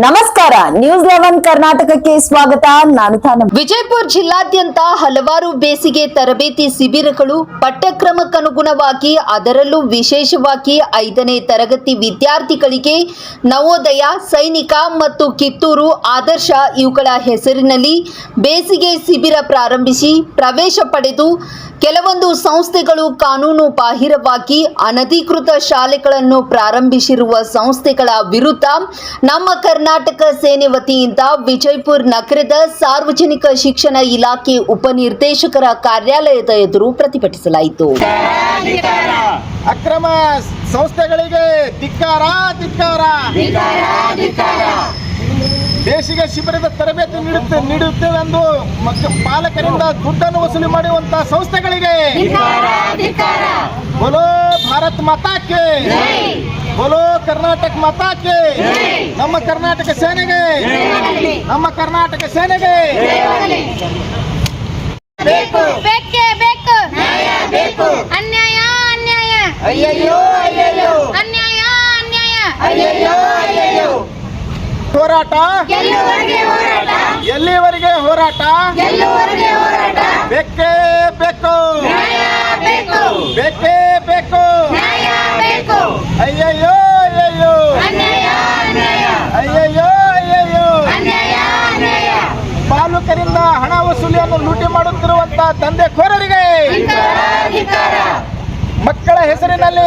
ನಮಸ್ಕಾರ, ನ್ಯೂಸ್ 11 ಕರ್ನಾಟಕಕ್ಕೆ ಸ್ವಾಗತ. ನಾನು ತಾನಮ್ಮ. ವಿಜಯಪುರ ಜಿಲ್ಲಾದ್ಯಂತ ಹಲವಾರು ಬೇಸಿಗೆ ತರಬೇತಿ ಶಿಬಿರಗಳು ಪಠ್ಯಕ್ರಮಕ್ಕನುಗುಣವಾಗಿ ಅದರಲ್ಲೂ ವಿಶೇಷವಾಗಿ 5ನೇ ತರಗತಿ ವಿದ್ಯಾರ್ಥಿಗಳಿಗೆ ನವೋದಯ, ಸೈನಿಕ ಮತ್ತು ಕಿತ್ತೂರು ಆದರ್ಶ ಇವುಗಳ ಹೆಸರಿನಲ್ಲಿ ಬೇಸಿಗೆ ಶಿಬಿರ ಪ್ರಾರಂಭಿಸಿ ಪ್ರವೇಶ ಪಡೆದು ಕೆಲವೊಂದು ಸಂಸ್ಥೆಗಳು ಕಾನೂನು ಬಾಹಿರವಾಗಿ ಅನಧಿಕೃತ ಶಾಲೆಗಳನ್ನು ಪ್ರಾರಂಭಿಸಿರುವ ಸಂಸ್ಥೆಗಳ ವಿರುದ್ಧ ನಮ್ಮ ಕರ್ನಾಟಕ ಸೇನೆ ವತಿಯಿಂದ ವಿಜಯಪುರ ನಗರದ ಸಾರ್ವಜನಿಕ ಶಿಕ್ಷಣ ಇಲಾಖೆ ಉಪನಿರ್ದೇಶಕರ ಕಾರ್ಯಾಲಯದ ಎದುರು ಪ್ರತಿಭಟಿಸಲಾಯಿತು. ಅಕ್ರಮ ಸಂಸ್ಥೆಗಳಿಗೆ ಧಿಕ್ಕಾರ ಧಿಕ್ಕಾರ. ಬೇಸಿಗೆ ಶಿಬಿರದ ತರಬೇತಿ ನೀಡುತ್ತೇವೆಂದು ಪಾಲಕರಿಂದ ದುಡ್ಡನ್ನು ವಸೂಲಿ ಮಾಡುವಂತಹ ಸಂಸ್ಥೆಗಳಿಗೆ ಬೋಲೋ ಭಾರತ್ ಮಾತಾಕ್ಕೆ, ಬೋಲೋ ಕರ್ನಾಟಕ ಮಾತಾಕ್ಕೆ. ನಮ್ಮ ಕರ್ನಾಟಕ ಸೇನೆಗೆ, ನಮ್ಮ ಕರ್ನಾಟಕ ಸೇನೆಗೆ ಬೇಕು, ಬೇಕೇ ಬೇಕು, ನ್ಯಾಯ ಬೇಕು. ಅನ್ಯಾಯ ಅನ್ಯಾಯ, ಅಯ್ಯಯ್ಯೋ ಅಯ್ಯಯ್ಯೋ, ಅನ್ಯಾಯ ಅನ್ಯಾಯ, ಅಯ್ಯಯ್ಯೋ ಅಯ್ಯಯ್ಯೋ. ಹೋರಾಟ ಗೆಲ್ಲುವರೆಗೆ ಹೋರಾಟ, ಎಲ್ಲಿವರೆಗೆ ಹೋರಾಟ? ಗೆಲ್ಲುವರೆಗೆ ಹೋರಾಟ. ಬೇಕೇ ಬೇಕು, ನ್ಯಾಯ ಬೇಕು, ಬೇಕೇ ಬೇಕು. ನ್ಯಾಯ ಬೇಕು. ಅಯ್ಯಯ್ಯೋ ಅಯ್ಯಯ್ಯೋ, ಅನ್ಯಾಯ ಅನ್ಯಾಯ, ಅಯ್ಯಯ್ಯೋ ಅಯ್ಯಯ್ಯೋ. ಅನ್ಯಾಯ ಅನ್ಯಾಯ. ಪಾಲಕರಿಂದ ಹಣ ವಸೂಲಿಯನ್ನು ಲೂಟಿ ಮಾಡುತ್ತಿರುವಂತಹ ದಂಧೆಕೋರರಿಗೆ, ಧಿಕ್ಕಾರ ಧಿಕ್ಕಾರ. ಮಕ್ಕಳ ಹೆಸರಿನಲ್ಲಿ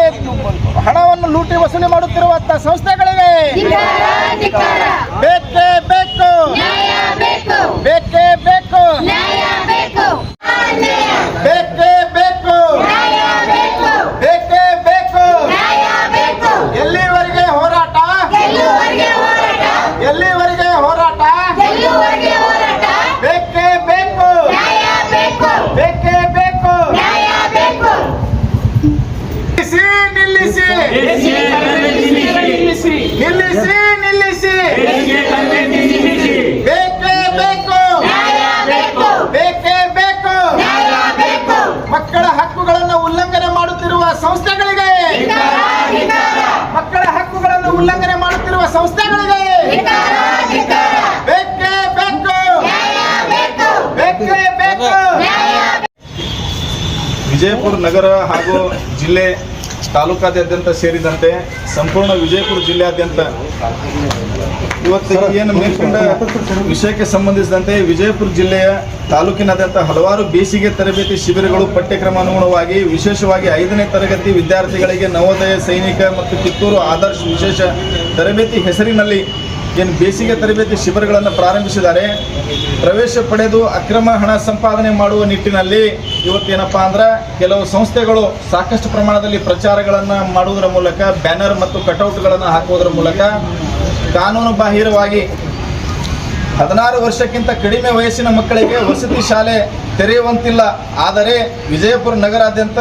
ಹಣವನ್ನು ಲೂಟಿ ವಸೂಲಿ ಮಾಡುತ್ತಿರುವಂತಹ ಸಂಸ್ಥೆಗಳಿಗೆ ಧಿಕ್ಕಾರ ಧಿಕ್ಕಾರ. ಬೇಕೇ ಬೇಕು, ನ್ಯಾಯ ಬೇಕು, ಬೇಕೇ ಬೇಕು, ನ್ಯಾಯ ಬೇಕು. ಅನ್ಯಾಯ, ಬೇಕೇ ಬೇಕು, ನ್ಯಾಯ ಬೇಕು, ಬೇಕೇ ಬೇಕು. ನ್ಯಾಯ ಬೇಕು. ಎಲ್ಲಿವರೆಗೆ ಹೋರಾಟ? ಗೆಲ್ಲುವರೆಗೆ ಹೋರಾಟ, ಎಲ್ಲಿವರೆಗೆ ಹೋರಾಟ? ಗೆಲ್ಲುವರೆಗೆ ಹೋರಾಟ. ಬೇಕೇ ಬೇಕು, ನ್ಯಾಯ ಬೇಕು, ಬೇಕೇ ಬೇಕು. ನ್ಯಾಯ ಬೇಕು. ನಿಲ್ಲಿಸಿ ನಿಲ್ಲಿಸಿ ನಿಲ್ಲಿಸಿ ನಿಲ್ಲಿಸಿ. ಬೇಕೇ ಬೇಕು, ನ್ಯಾಯ ಬೇಕು, ಬೇಕೇ ಬೇಕು. ನ್ಯಾಯ ಬೇಕು. ಮಕ್ಕಳ ಹಕ್ಕುಗಳನ್ನು ಉಲ್ಲಂಘನೆ ಮಾಡುತ್ತಿರುವ ಸಂಸ್ಥೆಗಳಿಗೆ, ಧಿಕ್ಕಾರ ಧಿಕ್ಕಾರ, ಮಕ್ಕಳ ಹಕ್ಕುಗಳನ್ನು ಉಲ್ಲಂಘನೆ ಮಾಡುತ್ತಿರುವ ಸಂಸ್ಥೆಗಳಿಗೆ ಧಿಕ್ಕಾರ ಧಿಕ್ಕಾರ. ಬೇಕೇ ಬೇಕು, ನ್ಯಾಯ ಬೇಕು, ಬೇಕೇ ಬೇಕು. ನ್ಯಾಯ ವಿಜಯಪುರ ನಗರ ಹಾಗೂ ಜಿಲ್ಲೆ ತಾಲೂಕಾದ್ಯಂತ ಸೇರಿದಂತೆ ಸಂಪೂರ್ಣ ವಿಜಯಪುರ ಜಿಲ್ಲೆಯಾದ್ಯಂತ ಇವತ್ತು ಏನು ಮೇಲ್ಕೊಂಡ ವಿಷಯಕ್ಕೆ ಸಂಬಂಧಿಸಿದಂತೆ ವಿಜಯಪುರ ಜಿಲ್ಲೆಯ ತಾಲೂಕಿನಾದ್ಯಂತ ಹಲವಾರು ಬೇಸಿಗೆ ತರಬೇತಿ ಶಿಬಿರಗಳು ಪಠ್ಯಕ್ರಮ ಅನುಗುಣವಾಗಿ ವಿಶೇಷವಾಗಿ 5ನೇ ತರಗತಿ ವಿದ್ಯಾರ್ಥಿಗಳಿಗೆ ನವೋದಯ, ಸೈನಿಕ ಮತ್ತು ಕಿತ್ತೂರು ಆದರ್ಶ ವಿಶೇಷ ತರಬೇತಿ ಹೆಸರಿನಲ್ಲಿ ಏನು ಬೇಸಿಗೆ ತರಬೇತಿ ಶಿಬಿರಗಳನ್ನು ಪ್ರಾರಂಭಿಸಿದ್ದಾರೆ. ಪ್ರವೇಶ ಪಡೆದು ಅಕ್ರಮ ಹಣ ಸಂಪಾದನೆ ಮಾಡುವ ನಿಟ್ಟಿನಲ್ಲಿ ಇವತ್ತೇನಪ್ಪ ಅಂದ್ರೆ ಕೆಲವು ಸಂಸ್ಥೆಗಳು ಸಾಕಷ್ಟು ಪ್ರಮಾಣದಲ್ಲಿ ಪ್ರಚಾರಗಳನ್ನು ಮಾಡುವುದರ ಮೂಲಕ, ಬ್ಯಾನರ್ ಮತ್ತು ಕಟೌಟ್ಗಳನ್ನು ಹಾಕುವುದರ ಮೂಲಕ ಕಾನೂನು ಬಾಹಿರವಾಗಿ 16 ವರ್ಷಕ್ಕಿಂತ ಕಡಿಮೆ ವಯಸ್ಸಿನ ಮಕ್ಕಳಿಗೆ ವಸತಿ ಶಾಲೆ ತೆರೆಯುವಂತಿಲ್ಲ. ಆದರೆ ವಿಜಯಪುರ ನಗರಾದ್ಯಂತ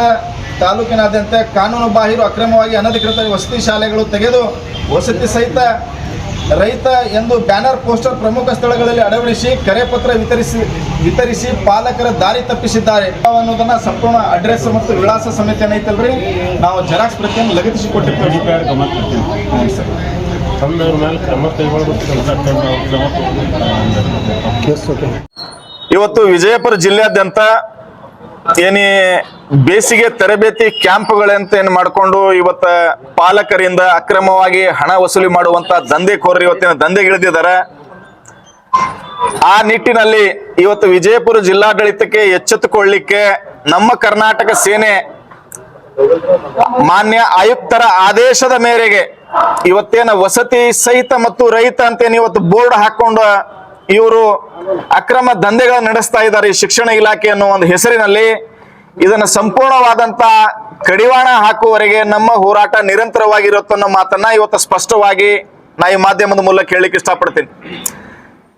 ತಾಲೂಕಿನಾದ್ಯಂತ ಕಾನೂನು ಬಾಹಿರ ಅಕ್ರಮವಾಗಿ ಅನಧಿಕೃತ ವಸತಿ ಶಾಲೆಗಳು ತೆಗೆದು ವಸತಿ ಸಹಿತ ರೈತ ಎಂದು ಬ್ಯಾನರ್ ಪೋಸ್ಟರ್ ಪ್ರಮುಖ ಸ್ಥಳಗಳಲ್ಲಿ ಅಳವಡಿಸಿ ಕರೆಪತ್ರ ವಿತರಿಸಿ ಪಾಲಕರ ದಾರಿ ತಪ್ಪಿಸಿದ್ದಾರೆ ಅನ್ನೋದನ್ನ ಸಂಪೂರ್ಣ ಅಡ್ರೆಸ್ ಮತ್ತು ವಿಳಾಸ ಸಮೇತ ಏನೈತಲ್ರಿ ನಾವು ಜೆರಾಕ್ಸ್ ಪ್ರತಿಯನ್ನು ಲಗತ್ತಿಸಿ ಕೊಟ್ಟಿರ್ತೀವಿ. ಇವತ್ತು ವಿಜಯಪುರ ಜಿಲ್ಲೆಯಾದ್ಯಂತ ಏನಿ ಬೇಸಿಗೆ ತರಬೇತಿ ಕ್ಯಾಂಪ್ಗಳಂತ ಏನು ಮಾಡಿಕೊಂಡು ಇವತ್ತ ಪಾಲಕರಿಂದ ಅಕ್ರಮವಾಗಿ ಹಣ ವಸೂಲಿ ಮಾಡುವಂತ ದಂಧೆಕೋರರು ಇವತ್ತಿನ ದಂಧೆಗಿಳಿದಿದ್ದಾರೆ. ಆ ನಿಟ್ಟಿನಲ್ಲಿ ಇವತ್ತು ವಿಜಯಪುರ ಜಿಲ್ಲಾಡಳಿತಕ್ಕೆ ಎಚ್ಚೆತ್ತುಕೊಳ್ಳಿಕ್ಕೆ ನಮ್ಮ ಕರ್ನಾಟಕ ಸೇನೆ ಮಾನ್ಯ ಆಯುಕ್ತರ ಆದೇಶದ ಮೇರೆಗೆ ಇವತ್ತೇನ ವಸತಿ ಸಹಿತ ಮತ್ತು ರೈತ ಅಂತೇನು ಇವತ್ತು ಬೋರ್ಡ್ ಹಾಕೊಂಡು ಇವರು ಅಕ್ರಮ ದಂಧೆಗಳನ್ನು ನಡೆಸ್ತಾ ಇದ್ದಾರೆ. ಶಿಕ್ಷಣ ಇಲಾಖೆ ಅನ್ನೋ ಒಂದು ಹೆಸರಿನಲ್ಲಿ ಇದನ್ನ ಸಂಪೂರ್ಣವಾದಂತ ಕಡಿವಾಣ ಹಾಕುವವರೆಗೆ ನಮ್ಮ ಹೋರಾಟ ನಿರಂತರವಾಗಿರುತ್ತೆ ಅನ್ನೋ ಮಾತನ್ನ ಇವತ್ತು ಸ್ಪಷ್ಟವಾಗಿ ನಾ ಈ ಮಾಧ್ಯಮದ ಮೂಲಕ ಹೇಳಲಿಕ್ಕೆ ಇಷ್ಟಪಡ್ತೀನಿ.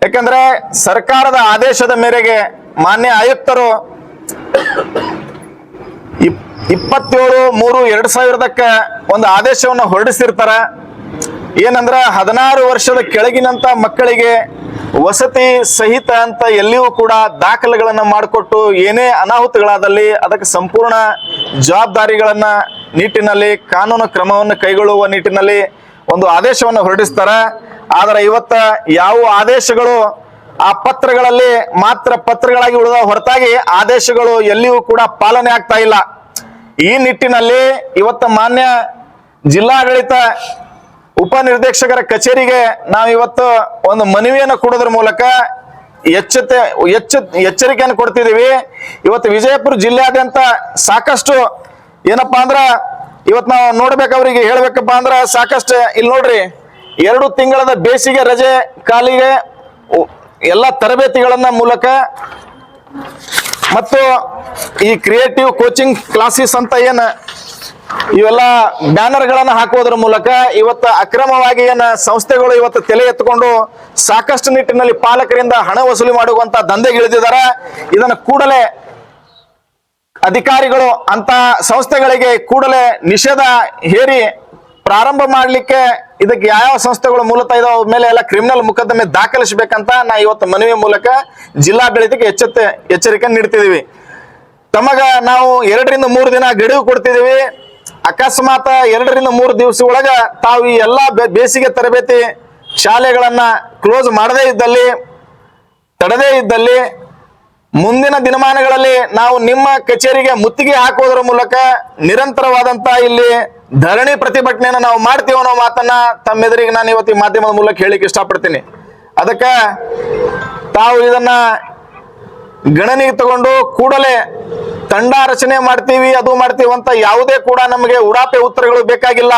ಯಾಕಂದ್ರೆ ಸರ್ಕಾರದ ಆದೇಶದ ಮೇರೆಗೆ ಮಾನ್ಯ ಆಯುಕ್ತರು 27/3/2000ಕ್ಕೆ ಒಂದು ಆದೇಶವನ್ನು ಹೊರಡಿಸಿರ್ತಾರ. ಏನಂದ್ರ 16 ವರ್ಷದ ಕೆಳಗಿನಂತ ಮಕ್ಕಳಿಗೆ ವಸತಿ ಸಹಿತ ಅಂತ ಎಲ್ಲಿಯೂ ಕೂಡ ದಾಖಲೆಗಳನ್ನು ಮಾಡಿಕೊಟ್ಟು ಏನೇ ಅನಾಹುತಗಳಾದಲ್ಲಿ ಅದಕ್ಕೆ ಸಂಪೂರ್ಣ ಜವಾಬ್ದಾರಿಗಳನ್ನ ನಿಟ್ಟಿನಲ್ಲಿ ಕಾನೂನು ಕ್ರಮವನ್ನು ಕೈಗೊಳ್ಳುವ ನಿಟ್ಟಿನಲ್ಲಿ ಒಂದು ಆದೇಶವನ್ನು ಹೊರಡಿಸ್ತಾರೆ. ಆದ್ರೆ ಇವತ್ತ ಯಾವ ಆದೇಶಗಳು ಆ ಪತ್ರಗಳಲ್ಲಿ ಮಾತ್ರ ಪತ್ರಗಳಾಗಿ ಉಳಿದ ಹೊರತಾಗಿ ಆದೇಶಗಳು ಎಲ್ಲಿಯೂ ಕೂಡ ಪಾಲನೆ ಆಗ್ತಾ ಇಲ್ಲ. ಈ ನಿಟ್ಟಿನಲ್ಲಿ ಇವತ್ತ ಮಾನ್ಯ ಜಿಲ್ಲಾಡಳಿತ ಉಪನಿರ್ದೇಶಕರ ಕಚೇರಿಗೆ ನಾವು ಇವತ್ತು ಒಂದು ಮನವಿಯನ್ನು ಕೊಡೋದ್ರ ಮೂಲಕ ಎಚ್ಚರಿಕೆಯನ್ನು ಕೊಡ್ತಿದೀವಿ. ಇವತ್ತು ವಿಜಯಪುರ ಜಿಲ್ಲೆಯಾದ್ಯಂತ ಸಾಕಷ್ಟು ಏನಪ್ಪಾ ಅಂದ್ರ ಇವತ್ತು ನಾವು ನೋಡ್ಬೇಕು, ಅವರಿಗೆ ಹೇಳ್ಬೇಕಪ್ಪ ಅಂದ್ರ ಸಾಕಷ್ಟು ಇಲ್ಲಿ ನೋಡ್ರಿ 2 ತಿಂಗಳದ ಬೇಸಿಗೆ ರಜೆ ಕಾಲಿಗೆ ಎಲ್ಲ ತರಬೇತಿಗಳನ್ನ ಮೂಲಕ ಮತ್ತು ಈ ಕ್ರಿಯೇಟಿವ್ ಕೋಚಿಂಗ್ ಕ್ಲಾಸಸ್ ಅಂತ ಏನ್ ಇವೆಲ್ಲ ಬ್ಯಾನರ್ ಗಳನ್ನ ಹಾಕುವುದರ ಮೂಲಕ ಇವತ್ತು ಅಕ್ರಮವಾಗಿ ಏನ ಸಂಸ್ಥೆಗಳು ಇವತ್ತು ತಲೆ ಎತ್ತುಕೊಂಡು ಸಾಕಷ್ಟು ನಿಟ್ಟಿನಲ್ಲಿ ಪಾಲಕರಿಂದ ಹಣ ವಸೂಲಿ ಮಾಡುವಂತ ದಂಧೆಗಿಳಿದಿದ್ದಾರೆ. ಇದನ್ನು ಕೂಡಲೇ ಅಧಿಕಾರಿಗಳು ಅಂತ ಸಂಸ್ಥೆಗಳಿಗೆ ಕೂಡಲೇ ನಿಷೇಧ ಹೇರಿ ಪ್ರಾರಂಭ ಮಾಡ್ಲಿಕ್ಕೆ ಇದಕ್ಕೆ ಯಾವ ಸಂಸ್ಥೆಗಳು ಮೂಲತಃ ಇದಾವ ಮೇಲೆ ಎಲ್ಲ ಕ್ರಿಮಿನಲ್ ಮೊಕದ್ದಮೆ ದಾಖಲಿಸಬೇಕಂತ ನಾ ಇವತ್ತು ಮನವಿ ಮೂಲಕ ಜಿಲ್ಲಾಡಳಿತಕ್ಕೆ ಎಚ್ಚರಿಕೆ ನೀಡ್ತಿದೀವಿ. ತಮಗ ನಾವು 2 ರಿಂದ 3 ದಿನ ಗಡುವು ಕೊಡ್ತಿದೀವಿ. ಅಕಸ್ಮಾತ್ 2 ರಿಂದ 3 ದಿವಸ ಒಳಗ ತಾವು ಈ ಎಲ್ಲಾ ಬೇಸಿಗೆ ತರಬೇತಿ ಶಾಲೆಗಳನ್ನ ಕ್ಲೋಸ್ ಮಾಡದೇ ಇದ್ದಲ್ಲಿ, ತಡದೇ ಇದ್ದಲ್ಲಿ ಮುಂದಿನ ದಿನಮಾನಗಳಲ್ಲಿ ನಾವು ನಿಮ್ಮ ಕಚೇರಿಗೆ ಮುತ್ತಿಗೆ ಹಾಕುವುದರ ಮೂಲಕ ನಿರಂತರವಾದಂತ ಇಲ್ಲಿ ಧರಣಿ ಪ್ರತಿಭಟನೆಯನ್ನು ನಾವು ಮಾಡ್ತೀವಿ ಅನ್ನೋ ಮಾತನ್ನ ತಮ್ಮೆದುರಿಗೆ ನಾನು ಇವತ್ತು ಈ ಮಾಧ್ಯಮದ ಮೂಲಕ ಹೇಳಿಕ್ಕೆ ಇಷ್ಟಪಡ್ತೀನಿ. ಅದಕ್ಕೆ ತಾವು ಇದನ್ನ ಗಣನೆಗೆ ತಗೊಂಡು ಕೂಡಲೇ ತಂಡ ರಚನೆ ಮಾಡ್ತೀವಿ, ಅದು ಮಾಡ್ತೀವಿ ಅಂತ ಯಾವುದೇ ಕೂಡ ನಮಗೆ ಉಡಾಪೆ ಉತ್ತರಗಳು ಬೇಕಾಗಿಲ್ಲ.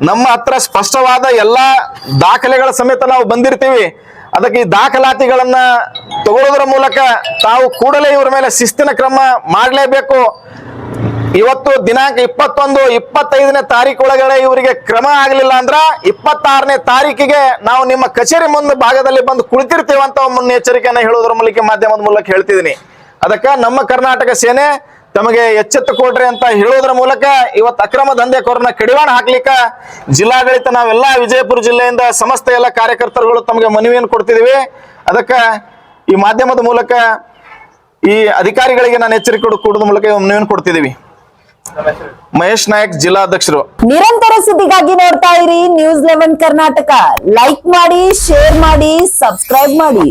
ನಮ್ಮ ಹತ್ರ ಸ್ಪಷ್ಟವಾದ ಎಲ್ಲಾ ದಾಖಲೆಗಳ ಸಮೇತ ನಾವು ಬಂದಿರ್ತೀವಿ. ಅದಕ್ಕೆ ಈ ದಾಖಲಾತಿಗಳನ್ನ ತಗೊಳ್ಳೋದ್ರ ಮೂಲಕ ತಾವು ಕೂಡಲೇ ಇವರ ಮೇಲೆ ಶಿಸ್ತಿನ ಕ್ರಮ ಮಾಡಲೇಬೇಕು. ಇವತ್ತು ದಿನಾಂಕ 21, 25ನೇ ತಾರೀಕು ಒಳಗಡೆ ಇವರಿಗೆ ಕ್ರಮ ಆಗಲಿಲ್ಲ ಅಂದ್ರ 26ನೇ ತಾರೀಕಿಗೆ ನಾವು ನಿಮ್ಮ ಕಚೇರಿ ಮುಂದೆ ಭಾಗದಲ್ಲಿ ಬಂದು ಕುಳಿತಿರ್ತೀವಿ ಅಂತ ಮುನ್ನೆಚ್ಚರಿಕೆಯನ್ನ ಹೇಳೋದ್ರ ಮೂಲಕ ಮಾಧ್ಯಮದ ಮೂಲಕ ಹೇಳ್ತಿದ್ದೀನಿ. ಅದಕ್ಕೆ ನಮ್ಮ ಕರ್ನಾಟಕ ಸೇನೆ ತಮಗೆ ಎಚ್ಚೆತ್ತು ಕೊಡ್ರಿ ಅಂತ ಹೇಳೋದ್ರ ಮೂಲಕ ಇವತ್ತು ಅಕ್ರಮ ದಂಧೆಕೋರನ್ನ ಕಡಿವಾಣ ಹಾಕ್ಲಿಕ್ಕೆ ಜಿಲ್ಲಾಡಳಿತ ನಾವೆಲ್ಲ ವಿಜಯಪುರ ಜಿಲ್ಲೆಯಿಂದ ಸಮಸ್ತ ಎಲ್ಲ ಕಾರ್ಯಕರ್ತರುಗಳು ತಮಗೆ ಮನವಿಯನ್ನು ಕೊಡ್ತಿದೀವಿ. ಅದಕ್ಕೆ ಈ ಮಾಧ್ಯಮದ ಮೂಲಕ ಈ ಅಧಿಕಾರಿಗಳಿಗೆ ನಾನು ಎಚ್ಚರಿಕೆ ಕೊಡೋದ್ರ ಮೂಲಕ ಮನವಿಯನ್ನು ಕೊಡ್ತಿದೀವಿ. ಮಹೇಶ್ ನಾಯಕ್, ಜಿಲ್ಲಾಧ್ಯಕ್ಷರು. ನಿರಂತರ ಸುದ್ದಿಗಾಗಿ ನೋಡ್ತಾ ಇರಿ News 11 ಕರ್ನಾಟಕ. ಲೈಕ್ ಮಾಡಿ, ಶೇರ್ ಮಾಡಿ, ಸಬ್ಸ್ಕ್ರೈಬ್ ಮಾಡಿ.